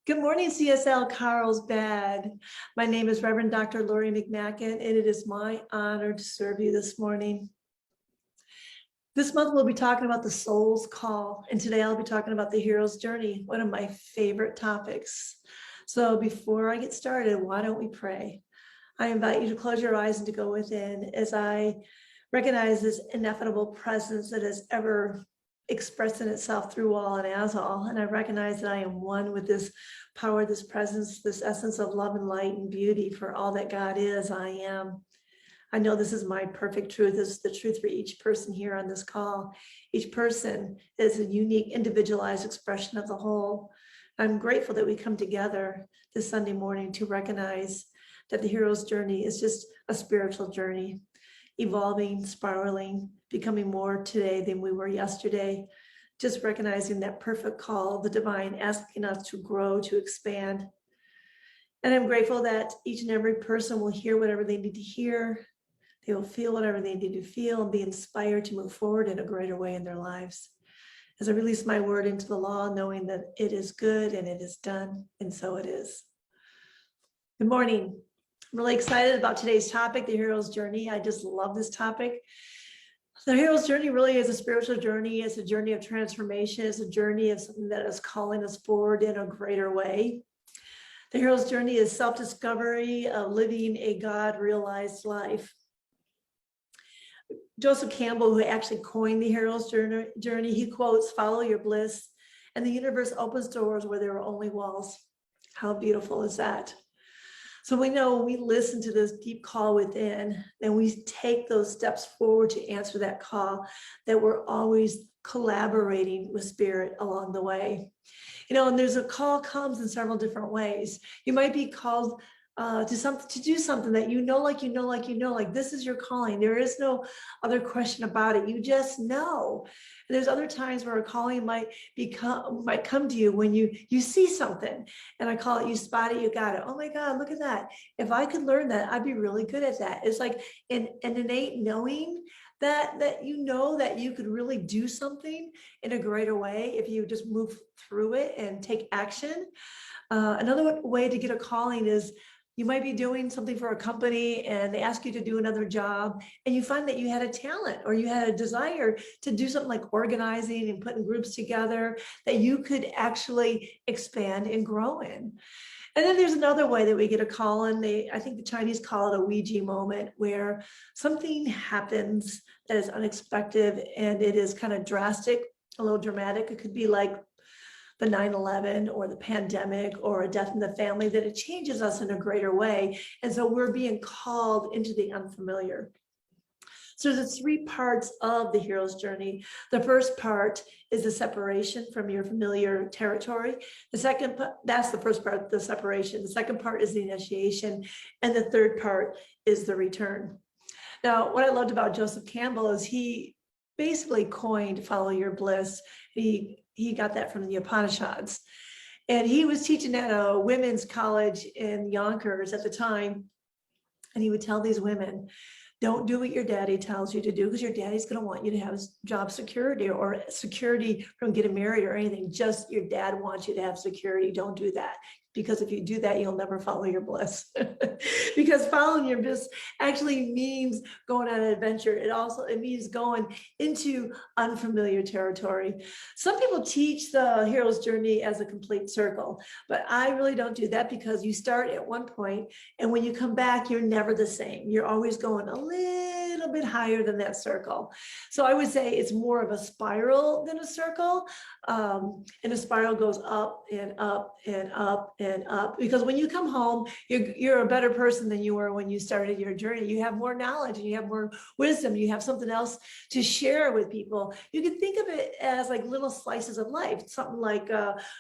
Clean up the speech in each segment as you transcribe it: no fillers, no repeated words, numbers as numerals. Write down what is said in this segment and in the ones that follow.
Good morning, CSL Carlsbad. My name is Reverend Dr. Lori McMacken, and it is my honor to serve you this morning. This month, we'll be talking about the soul's call, and today I'll be talking about the hero's journey, one of my favorite topics. So before I get started, why don't we pray? I invite you to close your eyes and to go within as I recognize this ineffable presence that is ever expressing itself through all and as all. And I recognize that I am one with this power, this presence, this essence of love and light and beauty for all that God is, I am. I know this is my perfect truth. This is the truth for each person here on this call. Each person is a unique, individualized expression of the whole. I'm grateful that we come together this Sunday morning to recognize that the hero's journey is just a spiritual journey, evolving, spiraling, becoming more today than we were yesterday, just recognizing that perfect call, the divine asking us to grow, to expand. And I'm grateful that each and every person will hear whatever they need to hear. They will feel whatever they need to feel and be inspired to move forward in a greater way in their lives. As I release my word into the law, knowing that it is good and it is done, and so it is. Good morning. I'm really excited about today's topic, the hero's journey. I just love this topic. The hero's journey really is a spiritual journey. It's a journey of transformation. It's a journey of something that is calling us forward in a greater way. The hero's journey is self-discovery of living a God-realized life. Joseph Campbell, who actually coined the hero's journey, he quotes, "Follow your bliss, and the universe opens doors where there are only walls." How beautiful is that? So we know when we listen to this deep call within, and we take those steps forward to answer that call, that we're always collaborating with spirit along the way. And there's a call comes in several different ways. You might be called to do something that like this is your calling. There is no other question about it. You just know. And there's other times where a calling might come to you when you see something, and I call it, you spot it, you got it. Oh my God, look at that. If I could learn that, I'd be really good at that. It's like an innate knowing that you know that you could really do something in a greater way if you just move through it and take action. Another way to get a calling is you might be doing something for a company and they ask you to do another job, and you find that you had a talent or you had a desire to do something like organizing and putting groups together that you could actually expand and grow in. And then there's another way that we get a call, and I think the Chinese call it a Ouija moment, where something happens that is unexpected and it is kind of drastic, a little dramatic. It could be like the 9/11 or the pandemic or a death in the family, that it changes us in a greater way. And so we're being called into the unfamiliar. So there's three parts of the hero's journey. The first part is the separation from your familiar territory. That's the first part, the separation. The second part is the initiation. And the third part is the return. Now, what I loved about Joseph Campbell is he basically coined follow your bliss. He got that from the Upanishads. And he was teaching at a women's college in Yonkers at the time. And he would tell these women, don't do what your daddy tells you to do, because your daddy's going to want you to have job security or security from getting married or anything. Just your dad wants you to have security. Don't do that. Because if you do that, you'll never follow your bliss. Because following your bliss actually means going on an adventure. It means going into unfamiliar territory. Some people teach the hero's journey as a complete circle, but I really don't do that, because you start at one point, and when you come back, you're never the same. You're always going a little bit higher than that circle. So I would say it's more of a spiral than a circle. And a spiral goes up and up and up and up, because when you come home, you're a better person than you were when you started your journey. You have more knowledge and you have more wisdom. You have something else to share with people. You can think of it as like little slices of life, something like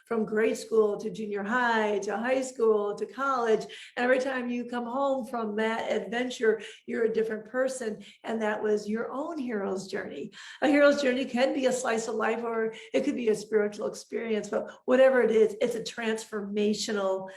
from grade school to junior high to high school to college. And every time you come home from that adventure, you're a different person. And that was your own hero's journey. A hero's journey can be a slice of life, or it could be a spiritual experience, but whatever it is, it's a transformational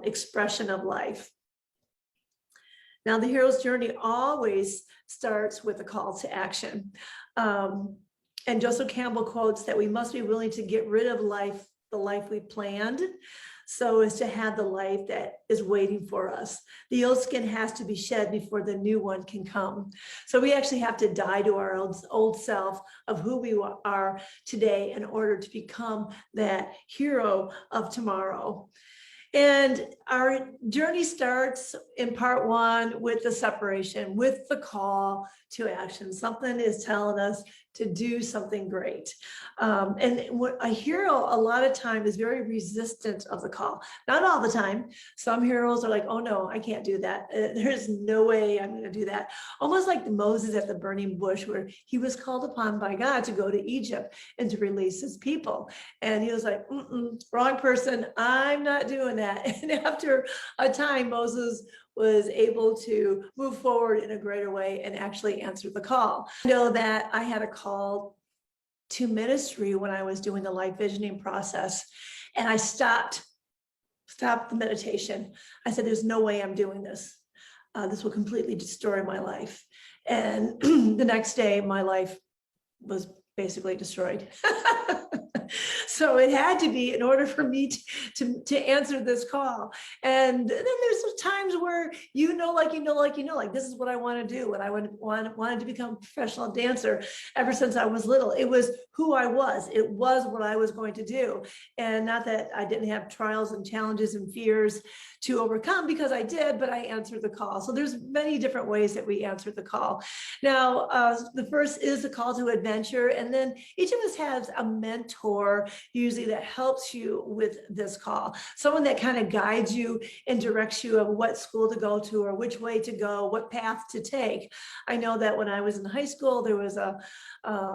expression of life. Now, the hero's journey always starts with a call to action. And Joseph Campbell quotes that we must be willing to get rid of life the life we planned, so as to have the life that is waiting for us. The old skin has to be shed before the new one can come. So we actually have to die to our old self of who we are today in order to become that hero of tomorrow. And our journey starts in part one with the separation, with the call to action. Something is telling us to do something great. And a hero, a lot of time, is very resistant of the call. Not all the time. Some heroes are like, oh no, I can't do that. There's no way I'm going to do that. Almost like Moses at the burning bush, where he was called upon by God to go to Egypt and to release his people. And he was like, wrong person. I'm not doing that. And after a time, Moses was able to move forward in a greater way and actually answer the call. I know that I had a call to ministry when I was doing the life visioning process, and I stopped the meditation. I said, there's no way I'm doing this. This will completely destroy my life. And the next day, my life was basically destroyed. So it had to be in order for me to answer this call. And then there's times where like this is what I want to do. And I wanted to become a professional dancer ever since I was little. It was who I was. It was what I was going to do. And not that I didn't have trials and challenges and fears to overcome, because I did, but I answered the call. So there's many different ways that we answer the call. Now, the first is the call to adventure. And then each of us has a mentor usually that helps you with this call. Someone that kind of guides you and directs you of what school to go to or which way to go, what path to take. I know that when I was in high school, there was a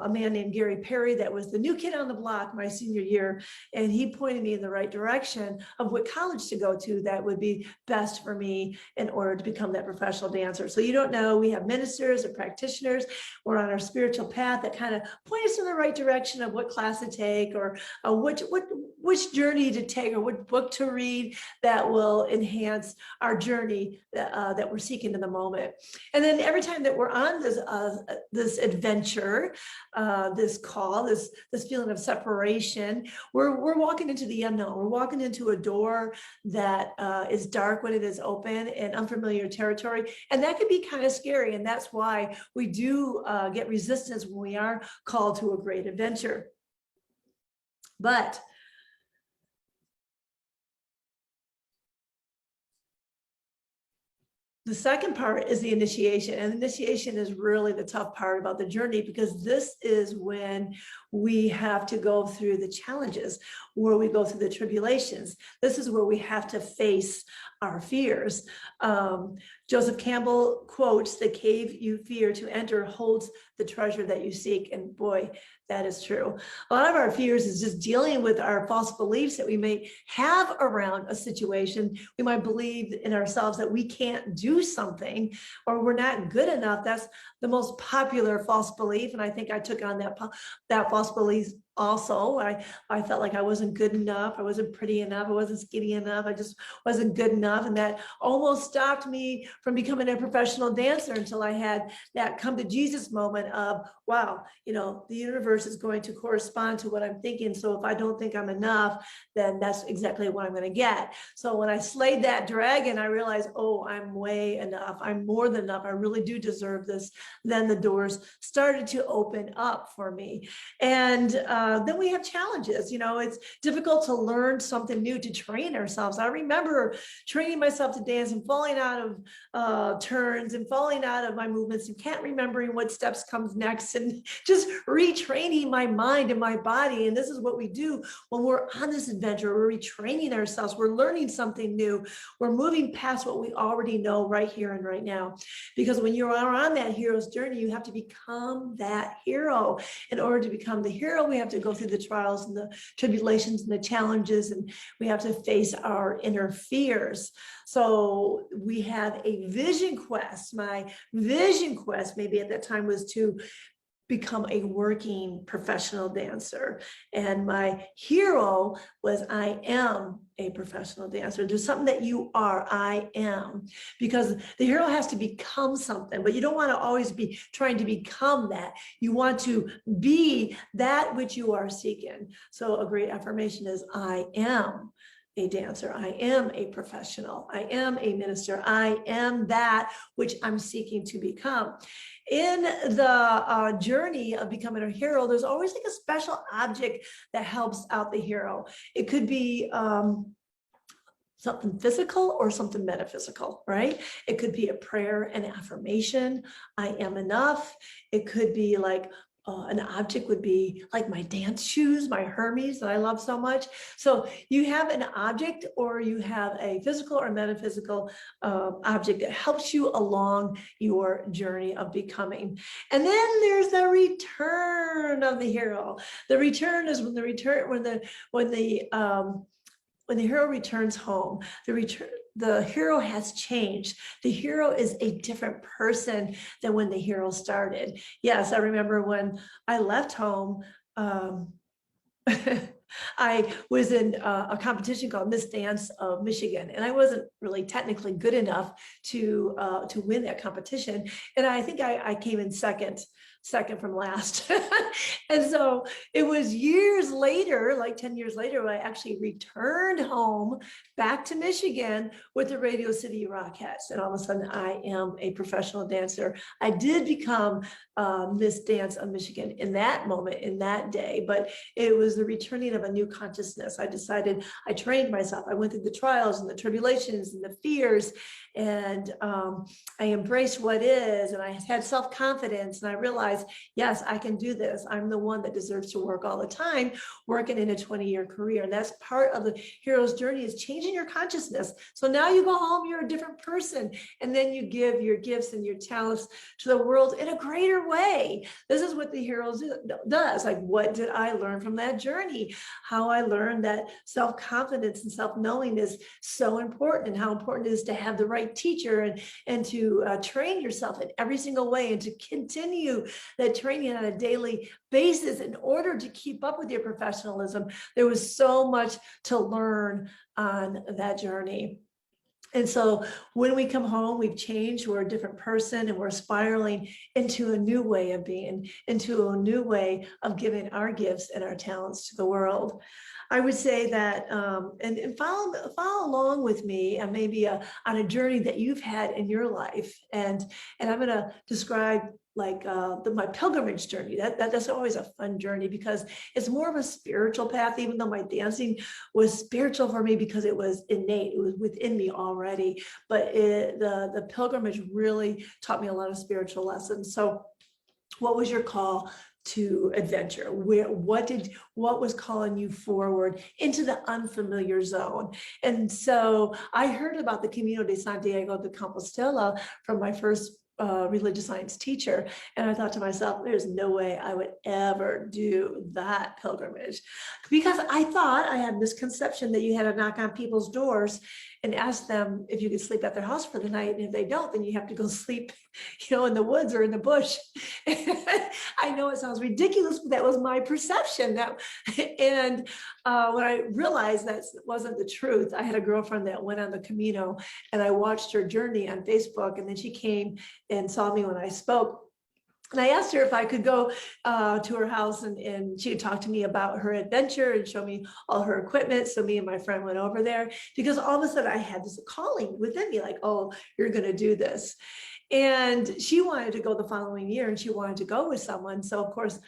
man named Gary Perry that was the new kid on the block my senior year. And he pointed me in the right direction of what college to go to that would be best for me in order to become that professional dancer. So you don't know, we have ministers or practitioners. We're on our spiritual path that kind of point us in the right direction of what class to take, or which journey to take, or what book to read that will enhance our journey that we're seeking in the moment. And then every time that we're on this adventure, this call, this feeling of separation, we're walking into the unknown. We're walking into a door that is dark when it is open, and unfamiliar territory, and that can be kind of scary. And that's why we do get resistance when we are called to a great adventure. But the second part is the initiation, and initiation is really the tough part about the journey, because this is when we have to go through the challenges, where we go through the tribulations. This is where we have to face our fears. Joseph Campbell quotes, "The cave you fear to enter holds the treasure that you seek." And boy, that is true. A lot of our fears is just dealing with our false beliefs that we may have around a situation. We might believe in ourselves that we can't do something, or we're not good enough. That's the most popular false belief. And I think I took on that false belief also. I felt like I wasn't good enough. I wasn't pretty enough. I wasn't skinny enough. I just wasn't good enough. And that almost stopped me from becoming a professional dancer until I had that come to Jesus moment of, wow, the universe is going to correspond to what I'm thinking. So if I don't think I'm enough, then that's exactly what I'm going to get. So when I slayed that dragon, I realized, oh, I'm way enough. I'm more than enough. I really do deserve this. Then the doors started to open up for me. And then we have challenges. It's difficult to learn something new, to train ourselves. I remember training myself to dance and falling out of turns and falling out of my movements and can't remembering what steps comes next, and just retraining my mind and my body. And this is what we do when we're on this adventure. We're retraining ourselves. We're learning something new. We're moving past what we already know right here and right now. Because when you are on that hero's journey, you have to become that hero. In order to become the hero, we have to go through the trials and the tribulations and the challenges, and we have to face our inner fears. So we have a vision quest. My vision quest maybe at that time was to become a working professional dancer. And my hero was, I am a professional dancer. There's something that you are, I am, because the hero has to become something, but you don't want to always be trying to become that. You want to be that which you are seeking. So a great affirmation is, I am a dancer. I am a professional. I am a minister. I am that which I'm seeking to become. In the journey of becoming a hero, there's always like a special object that helps out the hero. It could be something physical or something metaphysical, right? It could be a prayer and affirmation. I am enough. It could be like an object would be like my dance shoes, my Hermes that I love so much. So you have an object or you have a physical or metaphysical object that helps you along your journey of becoming. And then there's the return of the hero. The return is when the hero returns home. The hero has changed. The hero is a different person than when the hero started. Yes, I remember when I left home, I was in a competition called Miss Dance of Michigan, and I wasn't really technically good enough to win that competition. And I think I came in second from last. And so it was years later, like 10 years later, when I actually returned home back to Michigan with the Radio City Rockettes. And all of a sudden I am a professional dancer. I did become Miss Dance of Michigan in that moment, in that day, but it was the returning of a new consciousness. I decided, I trained myself. I went through the trials and the tribulations and the fears, and I embraced what is, and I had self-confidence, and I realized, yes, I can do this. I'm the one that deserves to work all the time, working in a 20-year career. And that's part of the hero's journey, is changing your consciousness. So now you go home, you're a different person, and then you give your gifts and your talents to the world in a greater way. This is what the hero does. Like, what did I learn from that journey? How I learned that self-confidence and self-knowing is so important, and how important it is to have the right teacher and to train yourself in every single way, and to continue that training on a daily basis in order to keep up with your professionalism. There was so much to learn on that journey. And so when we come home, we've changed, we're a different person, and we're spiraling into a new way of being, into a new way of giving our gifts and our talents to the world. I would say that, and follow along with me, and maybe on a journey that you've had in your life. And I'm going to describe like my pilgrimage journey. That's always a fun journey, because it's more of a spiritual path, even though my dancing was spiritual for me because it was innate, it was within me already. But the pilgrimage really taught me a lot of spiritual lessons. So what was your call to adventure? What was calling you forward into the unfamiliar zone? And so I heard about the Camino de Santiago de Compostela from my first religious science teacher. And I thought to myself, there's no way I would ever do that pilgrimage, because I thought, I had misconception that you had to knock on people's doors and ask them if you could sleep at their house for the night. And if they don't, then you have to go sleep, in the woods or in the bush. I know it sounds ridiculous, but that was my perception. And when I realized that wasn't the truth, I had a girlfriend that went on the Camino, and I watched her journey on Facebook. And then she came and saw me when I spoke. And I asked her if I could go to her house, and she would talk to me about her adventure and show me all her equipment. So me and my friend went over there, because all of a sudden I had this calling within me, like, oh, you're going to do this. And she wanted to go the following year, and she wanted to go with someone. So of course,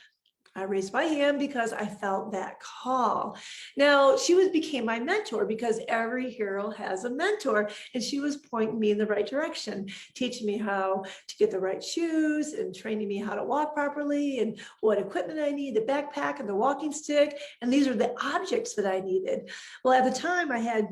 I raised my hand because I felt that call. Now, she became my mentor, because every hero has a mentor, and she was pointing me in the right direction, teaching me how to get the right shoes, and training me how to walk properly, and what equipment I need, the backpack and the walking stick. And these are the objects that I needed. Well, at the time I had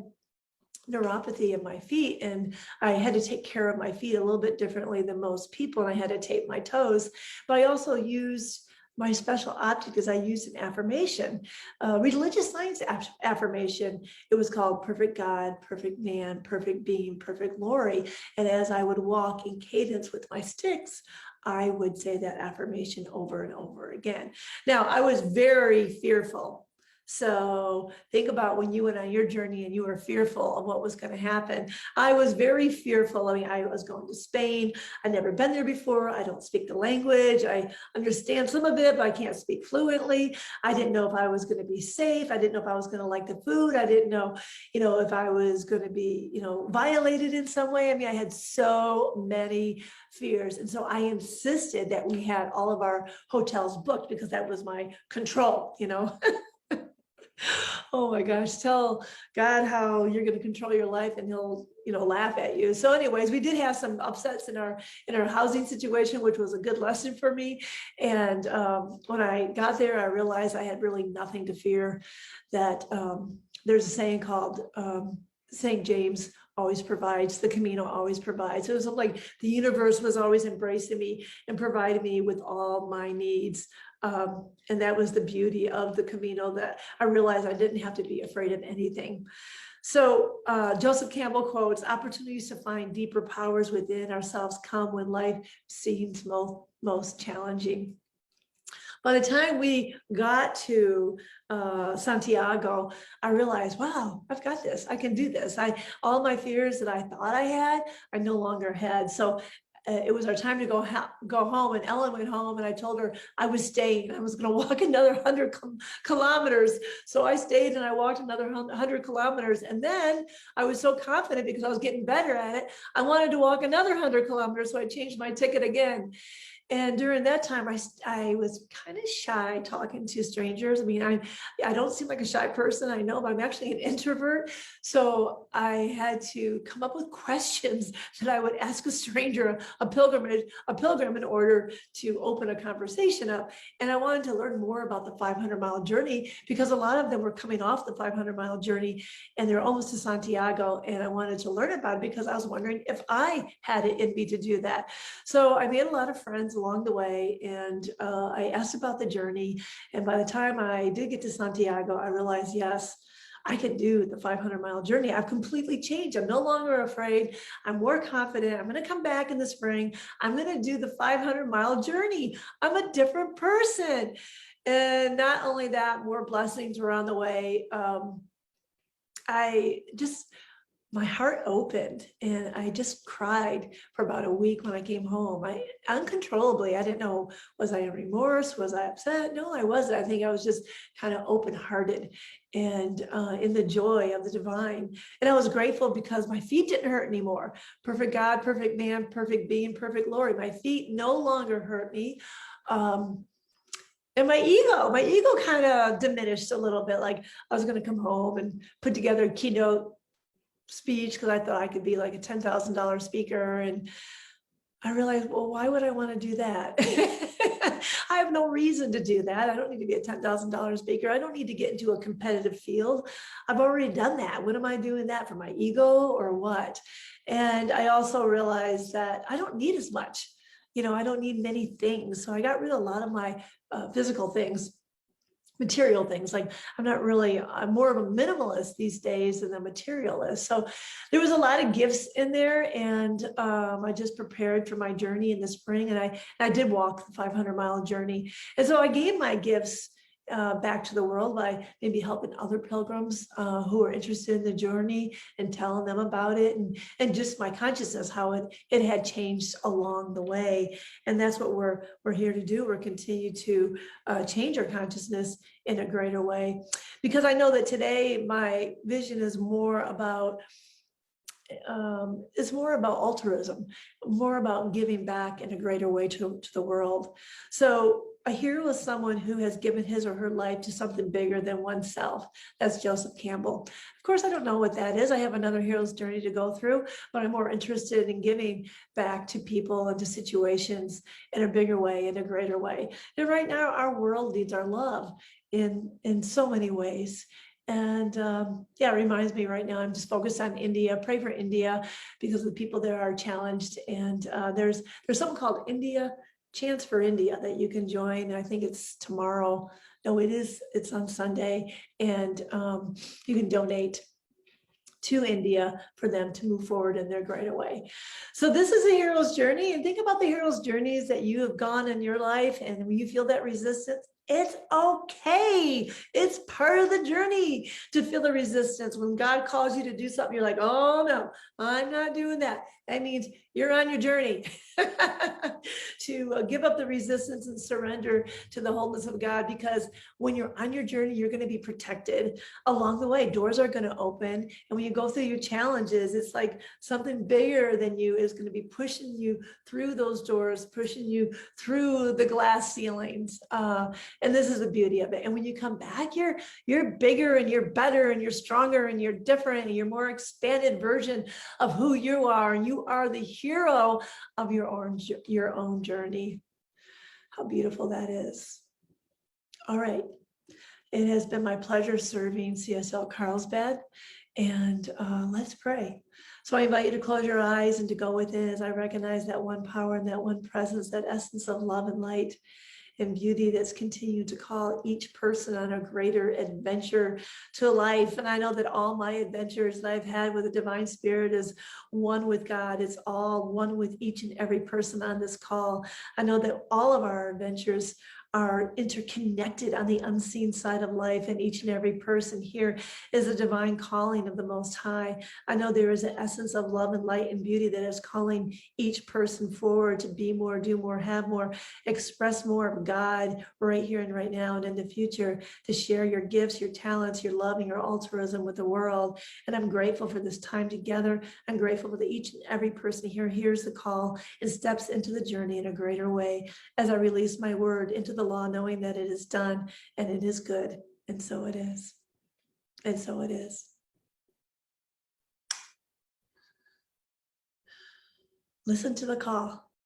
neuropathy in my feet, and I had to take care of my feet a little bit differently than most people. And I had to tape my toes, but I also used my special object is I used an affirmation, religious science affirmation. It was called perfect God, perfect man, perfect being, perfect glory. And as I would walk in cadence with my sticks, I would say that affirmation over and over again. Now, I was very fearful. So think about when you went on your journey and you were fearful of what was going to happen. I was very fearful. I mean, I was going to Spain. I'd never been there before. I don't speak the language. I understand some of it, but I can't speak fluently. I didn't know if I was going to be safe. I didn't know if I was going to like the food. I didn't know, if I was going to be, violated in some way. I mean, I had so many fears. And so I insisted that we had all of our hotels booked because that was my control. Oh my gosh, tell God how you're going to control your life and he'll, laugh at you. So anyways, we did have some upsets in our housing situation, which was a good lesson for me. And when I got there, I realized I had really nothing to fear, that there's a saying called St. James always provides, the Camino always provides. It was like the universe was always embracing me and providing me with all my needs. And that was the beauty of the Camino, that I realized I didn't have to be afraid of anything. So Joseph Campbell quotes, opportunities to find deeper powers within ourselves come when life seems most challenging. By the time we got to Santiago, I realized, wow, I've got this. I can do this. All my fears that I thought I had, I no longer had. So it was our time to go home, and Ellen went home, and I told her I was staying. I was going to walk another 100 kilometers. So I stayed and I walked another 100 kilometers. And then I was so confident because I was getting better at it. I wanted to walk another 100 kilometers. So I changed my ticket again. And during that time, I was kind of shy talking to strangers. I mean, I don't seem like a shy person, I know, but I'm actually an introvert. So I had to come up with questions that I would ask a stranger, a pilgrim in order to open a conversation up. And I wanted to learn more about the 500-mile journey, because a lot of them were coming off the 500-mile journey and they're almost to Santiago. And I wanted to learn about it because I was wondering if I had it in me to do that. So I made a lot of friends along the way, and I asked about the journey. And by the time I did get to Santiago, I realized, yes, I could do the 500-mile journey. I've completely changed. I'm no longer afraid. I'm more confident. I'm going to come back in the spring. I'm going to do the 500-mile journey. I'm a different person. And not only that, more blessings around the way. My heart opened, and I just cried for about a week when I came home. Uncontrollably, I didn't know, was I in remorse? Was I upset? No, I wasn't. I think I was just kind of open-hearted and in the joy of the divine. And I was grateful because my feet didn't hurt anymore. Perfect God, perfect man, perfect being, perfect glory. My feet no longer hurt me. And my ego kind of diminished a little bit. Like I was going to come home and put together a keynote speech because I thought I could be like a $10,000 speaker. And I realized, well, why would I want to do that? I have no reason to do that. I don't need to be a $10,000 speaker. I don't need to get into a competitive field. I've already done that. What am I doing that for, my ego or what? And I also realized that I don't need as much. I don't need many things. So I got rid of a lot of my physical things, material things. Like I'm more of a minimalist these days than a materialist. So there was a lot of gifts in there, and I just prepared for my journey in the spring, and I did walk the 500-mile journey. And so I gave my gifts back to the world by maybe helping other pilgrims who are interested in the journey and telling them about it, and just my consciousness, how it had changed along the way. And that's what we're here to do. We're continue to change our consciousness in a greater way, because I know that today my vision is more about altruism, more about giving back in a greater way to the world. So a hero is someone who has given his or her life to something bigger than oneself. That's Joseph Campbell. Of course, I don't know what that is. I have another hero's journey to go through, but I'm more interested in giving back to people and to situations in a bigger way, in a greater way. And right now, our world needs our love in so many ways. And it reminds me right now, I'm just focused on India. Pray for India, because the people there are challenged. And there's something called India chance for India that you can join. I think it's tomorrow. No, it's on Sunday, and you can donate to India for them to move forward in their greater way. So this is a hero's journey, and think about the hero's journeys that you have gone in your life, and when you feel that resistance, it's okay. It's part of the journey to feel the resistance. When God calls you to do something, you're like, oh no, I'm not doing that. That means you're on your journey to give up the resistance and surrender to the wholeness of God, because when you're on your journey, you're going to be protected along the way. Doors are going to open. And when you go through your challenges, it's like something bigger than you is going to be pushing you through those doors, pushing you through the glass ceilings. And this is the beauty of it. And when you come back, you're bigger and you're better and you're stronger and you're different and you're more expanded version of who you are. And you are the hero of your own journey. How beautiful that is. All right. It has been my pleasure serving CSL Carlsbad, and let's pray. So I invite you to close your eyes and to go within as I recognize that one power and that one presence, that essence of love and light and beauty that's continued to call each person on a greater adventure to life. And I know that all my adventures that I've had with the divine spirit is one with God. It's all one with each and every person on this call. I know that all of our adventures are interconnected on the unseen side of life, and each and every person here is a divine calling of the Most High. I know there is an essence of love and light and beauty that is calling each person forward to be more, do more, have more, express more of God right here and right now and in the future, to share your gifts, your talents, your love, and your altruism with the world. And I'm grateful for this time together. I'm grateful that each and every person here hears the call and steps into the journey in a greater way as I release my word into the law, knowing that it is done and it is good. And so it is. And so it is. Listen to the call.